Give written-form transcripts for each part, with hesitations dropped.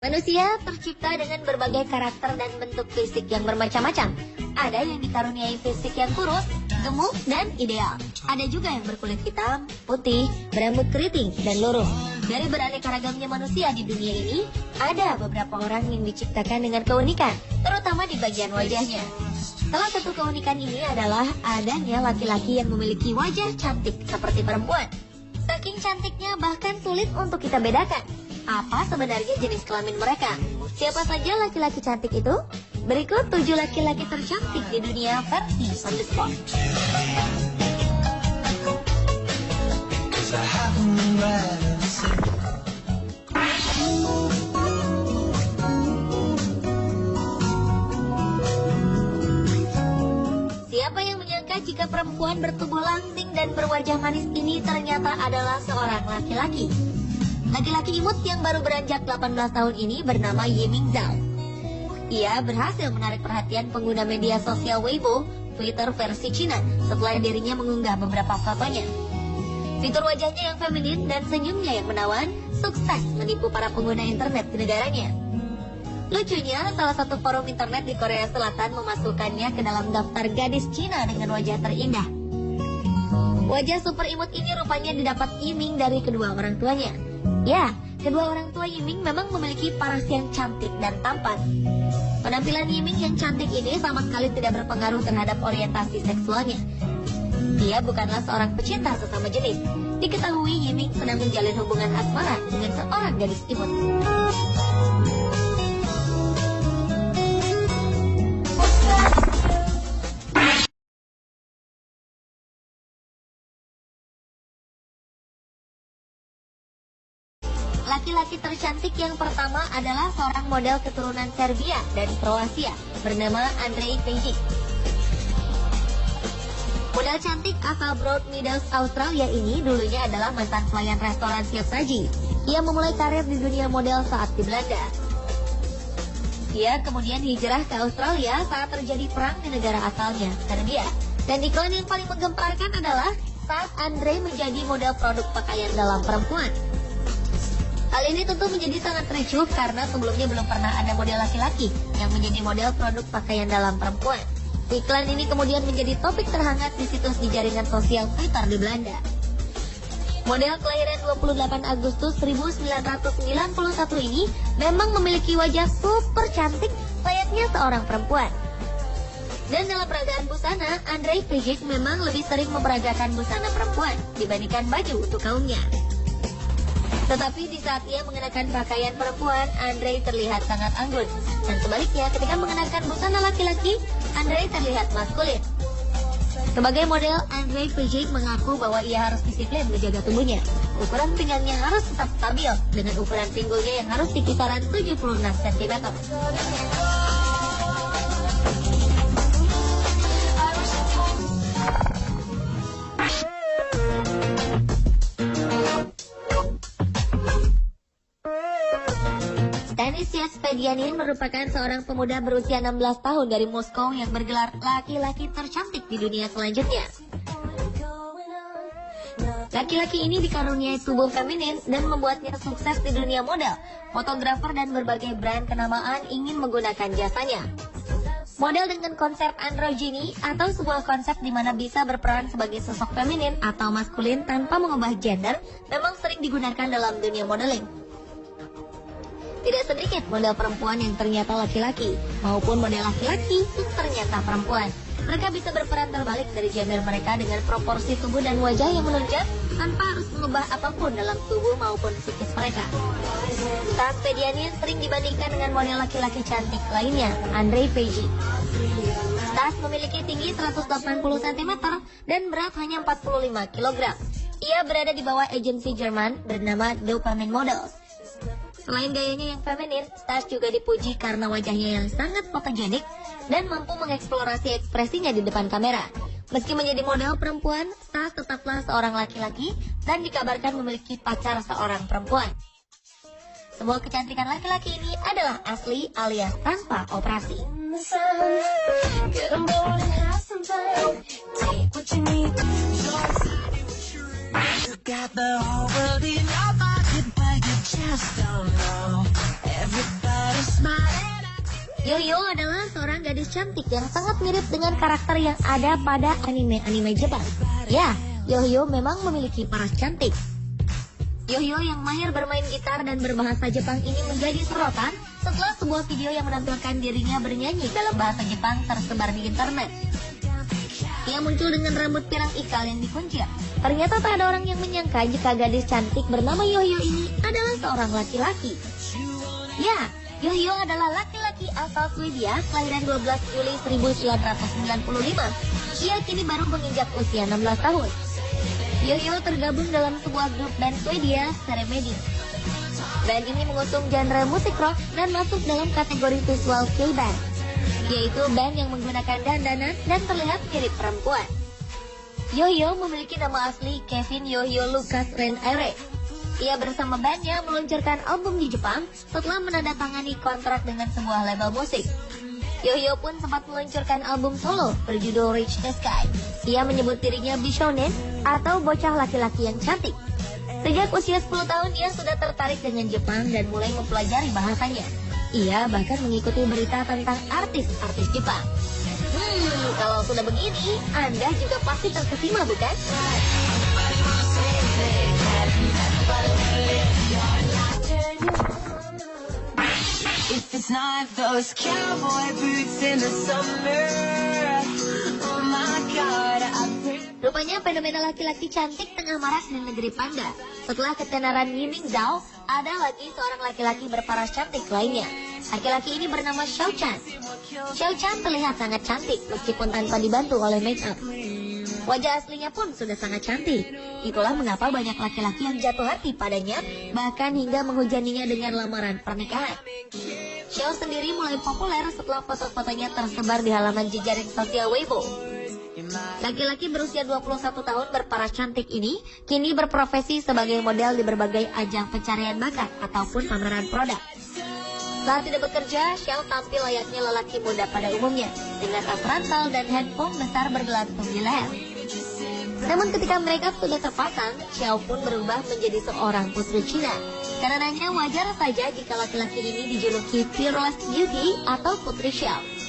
Manusia tercipta dengan berbagai karakter dan bentuk fisik yang bermacam-macam. Ada yang dikaruniai fisik yang kurus, gemuk, dan ideal. Ada juga yang berkulit hitam, putih, berambut keriting, dan luruh. Dari beraneka ragamnya manusia di dunia ini, ada beberapa orang yang diciptakan dengan keunikan, terutama di bagian wajahnya. Salah satu keunikan ini adalah adanya laki-laki yang memiliki wajah cantik seperti perempuan. Saking cantiknya bahkan sulit untuk kita bedakan apa sebenarnya jenis kelamin mereka. Siapa saja laki-laki cantik itu? Berikut 7 laki-laki tercantik di dunia versi on the spot. Siapa yang menyangka jika perempuan bertubuh langsing dan berwajah manis ini ternyata adalah seorang laki-laki? Laki-laki imut yang baru beranjak 18 tahun ini bernama Yiming Zhao. Ia berhasil menarik perhatian pengguna media sosial Weibo, Twitter versi Cina, setelah dirinya mengunggah beberapa fotonya. Fitur wajahnya yang feminin dan senyumnya yang menawan sukses menipu para pengguna internet di negaranya. Lucunya, salah satu forum internet di Korea Selatan memasukkannya ke dalam daftar gadis Cina dengan wajah terindah. Wajah super imut ini rupanya didapat Yiming dari kedua orang tuanya. Ya, kedua orang tua Yiming memang memiliki paras yang cantik dan tampan. Penampilan Yiming yang cantik ini sama sekali tidak berpengaruh terhadap orientasi seksualnya. Dia bukanlah seorang pecinta sesama jenis. Diketahui Yiming sedang menjalin hubungan asmara dengan seorang gadis imut. Laki-laki tercantik yang pertama adalah seorang model keturunan Serbia dan Kroasia bernama Andrej Pejic. Model cantik asal Broad Meadows, Australia ini dulunya adalah mantan pelayan restoran siap saji. Ia memulai karir di dunia model saat di Belanda. Ia kemudian hijrah ke Australia saat terjadi perang di negara asalnya, Serbia. Dan iklan yang paling menggemparkan adalah saat Andrej menjadi model produk pakaian dalam perempuan. Hal ini tentu menjadi sangat ricuh karena sebelumnya belum pernah ada model laki-laki yang menjadi model produk pakaian dalam perempuan. Iklan ini kemudian menjadi topik terhangat di situs di jaringan sosial Twitter di Belanda. Model kelahiran 28 Agustus 1991 ini memang memiliki wajah super cantik layaknya seorang perempuan. Dan dalam peragaan busana, Andrej Pejic memang lebih sering memperagakan busana perempuan dibandingkan baju untuk kaumnya. Tetapi di saat ia mengenakan pakaian perempuan, Andrej terlihat sangat anggun. Dan sebaliknya, ketika mengenakan busana laki-laki, Andrej terlihat maskulin. Sebagai model, Andrej Pejic mengaku bahwa ia harus disiplin menjaga tubuhnya. Ukuran pinggangnya harus tetap stabil, dengan ukuran pinggulnya yang harus di kisaran 76 cm. Stanisiya Spedianin merupakan seorang pemuda berusia 16 tahun dari Moskow yang bergelar laki-laki tercantik di dunia selanjutnya. Laki-laki ini dikaruniai tubuh feminin dan membuatnya sukses di dunia model. Fotografer dan berbagai brand kenamaan ingin menggunakan jasanya. Model dengan konsep androgyny atau sebuah konsep di mana bisa berperan sebagai sosok feminin atau maskulin tanpa mengubah gender memang sering digunakan dalam dunia modeling. Tidak sedikit model perempuan yang ternyata laki-laki, maupun model laki-laki yang ternyata perempuan. Mereka bisa berperan terbalik dari gender mereka dengan proporsi tubuh dan wajah yang menunjang tanpa harus mengubah apapun dalam tubuh maupun psikis mereka. Spedianin sering dibandingkan dengan model laki-laki cantik lainnya, Andrej Pejic. Stas memiliki tinggi 180 cm dan berat hanya 45 kg. Ia berada di bawah agensi Jerman bernama Dopamine Models. Selain gayanya yang feminin, Stas juga dipuji karena wajahnya yang sangat fotogenik dan mampu mengeksplorasi ekspresinya di depan kamera. Meski menjadi model perempuan, Stas tetaplah seorang laki-laki dan dikabarkan memiliki pacar seorang perempuan. Semua kecantikan laki-laki ini adalah asli alias tanpa operasi. Got the whole world in your pocket, but you Yohyo adalah seorang gadis cantik yang sangat mirip dengan karakter yang ada pada anime-anime Jepang. Ya, Yohyo memang memiliki paras cantik. Yohyo yang mahir bermain gitar dan berbahasa Jepang ini menjadi sorotan setelah sebuah video yang menampilkan dirinya bernyanyi dalam bahasa Jepang tersebar di internet. Ia muncul dengan rambut pirang ikal yang dikuncir. Ternyata tak ada orang yang menyangka jika gadis cantik bernama Yohyo ini adalah seorang laki-laki. Ya, Yohyo adalah laki-laki asal Swedia, kelahiran 12 Juli 1995. Ia kini baru menginjak usia 16 tahun. Yohyo tergabung dalam sebuah grup band Swedia, Ceremedy. Band ini mengusung genre musik rock dan masuk dalam kategori visual K-band, yaitu band yang menggunakan dandanan dan terlihat mirip perempuan. Yohyo memiliki nama asli Kevin Yohyo Lucas Ren-Aire. Ia bersama bandnya meluncurkan album di Jepang setelah menandatangani kontrak dengan sebuah label musik. Yohyo pun sempat meluncurkan album solo berjudul Reach the Sky. Ia menyebut dirinya Bishonen atau bocah laki-laki yang cantik. Sejak usia 10 tahun ia sudah tertarik dengan Jepang dan mulai mempelajari bahasanya. Ia bahkan mengikuti berita tentang artis-artis Jepang. Kalau sudah begini, Anda juga pasti terkesima, bukan? If it's not those cowboy boots in the summer, oh my God, Rupanya fenomena laki-laki cantik tengah marak di negeri panda. Setelah ketenaran Yiming Zhao, ada lagi seorang laki-laki berparas cantik lainnya. Laki-laki ini bernama Xiao Chan. Xiao Chan terlihat sangat cantik meskipun tanpa dibantu oleh make up. Wajah aslinya pun sudah sangat cantik. Itulah mengapa banyak laki-laki yang jatuh hati padanya, bahkan hingga menghujaninya dengan lamaran pernikahan. Xiao sendiri mulai populer setelah foto-fotonya tersebar di halaman jejaring sosial Weibo. Laki-laki berusia 21 tahun berparas cantik ini kini berprofesi sebagai model di berbagai ajang pencarian bakat ataupun pameran produk. Saat tidak bekerja, Xiao tampil layaknya lelaki muda pada umumnya dengan tas ransel dan handphone besar bergelantung di leher. Namun ketika mereka sudah terpasang, Xiao pun berubah menjadi seorang putri Cina. Karenanya wajar saja jika laki-laki ini dijuluki Fearless Beauty atau Putri Xiao.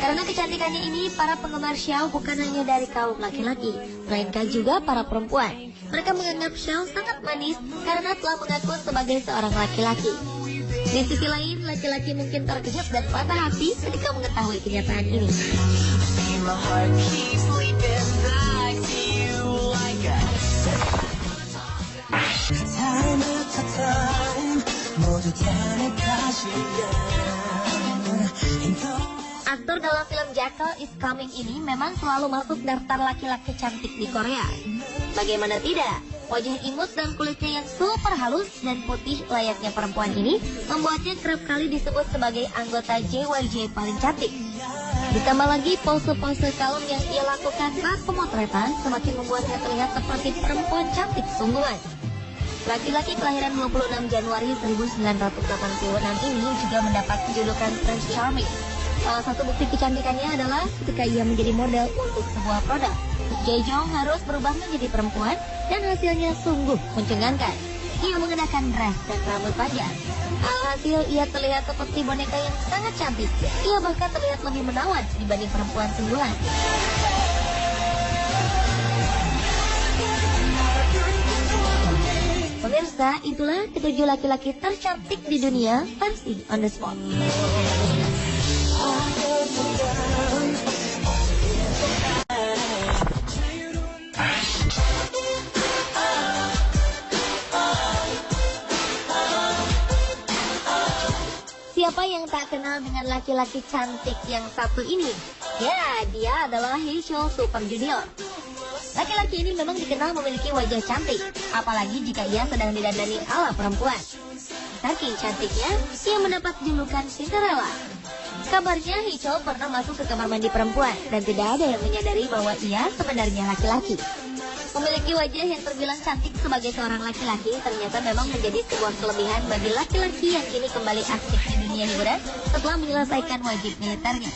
Karena kecantikannya ini, para penggemar Xiao bukan hanya dari kaum laki-laki, melainkan juga para perempuan. Mereka menganggap Xiao sangat manis karena telah mengaku sebagai seorang laki-laki. Di sisi lain, laki-laki mungkin terkejut dan patah hati ketika mengetahui kenyataan ini. Aktor dalam film Jackal is Coming ini memang selalu masuk daftar laki-laki cantik di Korea. Bagaimana tidak, wajah imut dan kulitnya yang super halus dan putih layaknya perempuan ini membuatnya kerap kali disebut sebagai anggota JYJ paling cantik. Ditambah lagi pose-pose kalem yang ia lakukan saat pemotretan semakin membuatnya terlihat seperti perempuan cantik sungguhan. Laki-laki kelahiran 26 Januari 1986 ini juga mendapat julukan Prince Charming. Salah satu bukti kecantikannya adalah ketika ia menjadi model untuk sebuah produk. Jae-jong harus berubah menjadi perempuan dan hasilnya sungguh mencengangkan. Ia mengenakan dress dan rambut panjang. Alhasil ia terlihat seperti boneka yang sangat cantik. Ia bahkan terlihat lebih menawan dibanding perempuan sungguhan. Pemirsa, itulah ketujuh laki-laki tercantik di dunia versi On The Spot. Siapa yang tak kenal dengan laki-laki cantik yang satu ini? Ya, dia adalah Haeseo Super Junior. Laki-laki ini memang dikenal memiliki wajah cantik, apalagi jika ia sedang didandani ala perempuan. Saking cantiknya, ia mendapat julukan Cinderella. Kabarnya Haeseo pernah masuk ke kamar mandi perempuan dan tidak ada yang menyadari bahwa ia sebenarnya laki-laki. Memiliki wajah yang terbilang cantik sebagai seorang laki-laki ternyata memang menjadi sebuah kelebihan bagi laki-laki yang kini kembali aktif di dunia hiburan setelah menyelesaikan wajib militernya.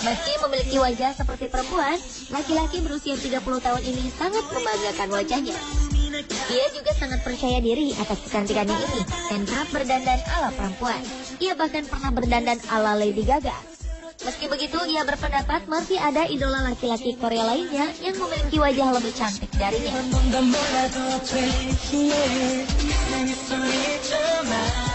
Meski memiliki wajah seperti perempuan, laki-laki berusia 30 tahun ini sangat membanggakan wajahnya. Ia juga sangat percaya diri atas kecantikannya ini dan kerap berdandan ala perempuan. Ia bahkan pernah berdandan ala Lady Gaga. Meski begitu, ia berpendapat masih ada idola laki-laki Korea lainnya yang memiliki wajah lebih cantik darinya.